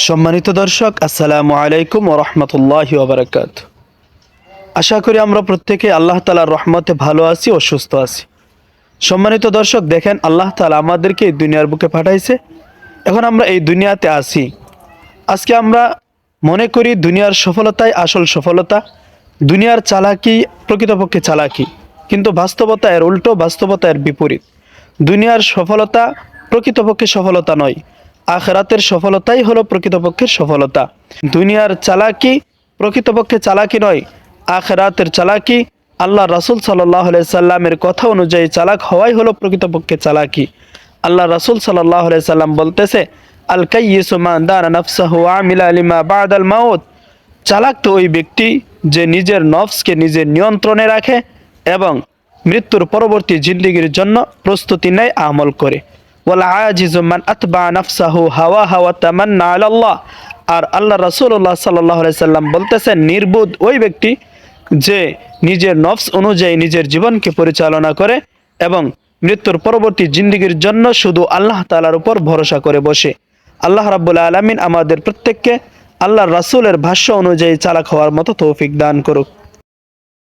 সম্মানিত দর্শক, আসসালামু আলাইকুম ওয়া রাহমাতুল্লাহি ওয়া বারাকাতুহু। আশা করি আমরা প্রত্যেকে আল্লাহ তাআলার রহমতে ভালো আছি ও সুস্থ আছি। সম্মানিত দর্শক, দেখেন আল্লাহ তাআলা আমাদেরকে এই দুনিয়ার বুকে পাঠাইছে। এখন আমরা এই দুনিয়াতে আছি। আজকে আমরা মনে করি দুনিয়ার সফলতাই আসল সফলতা, দুনিয়ার চালাকি প্রকৃতপক্ষে চালাকি, কিন্তু বাস্তবতা এর উল্টো, বাস্তবতা এর বিপরীত। দুনিয়ার সফলতা প্রকৃতপক্ষে সফলতা নয়, আখিরাতের সফলতাই হলো প্রকৃতপক্ষের সফলতা। দুনিয়ার চালাকি প্রকৃতপক্ষে চালাকি নয়, আখিরাতের চালাকি। আল্লাহ রাসূল সাল্লাল্লাহু আলাইহি সাল্লামের কথা অনুযায়ী চালাক হওয়াই হলো প্রকৃতপক্ষে চালাকি। আল্লাহ রাসূল সাল্লাল্লাহু আলাইহি সাল্লাম বলতেছে, আল কাইয়িসু মান দানা নাফসাহু ওয়া আমিলা লিমা বাদাল মাউত। চালাক তো ওই ব্যক্তি যে নিজের নফসকে নিজের নিয়ন্ত্রণে রাখে এবং মৃত্যুর পরবর্তী জিন্দেগির জন্য প্রস্তুতি নেয়, আমল করে। ওয়াল আজিজু মান আতবা নাফসাহু হাওয়াহা ওয়া তামান্না আলাল্লাহ। আর আল্লাহ রাসূলুল্লাহ সাল্লাল্লাহু আলাইহি সাল্লাম বলতেছেন, নির্বুদ ওই ব্যক্তি যে নিজের নফস অনুযায়ী নিজের জীবনকে পরিচালনা করে এবং মৃত্যুর পরবর্তী জিন্দেগির জন্য শুধু আল্লাহ তাআলার উপর ভরসা করে বসে। আল্লাহ রাব্বুল আলামিন আমাদের প্রত্যেককে আল্লাহর রাসূলের ভাষ্য অনুযায়ী চালাক হওয়ার মতো তৌফিক দান করুক।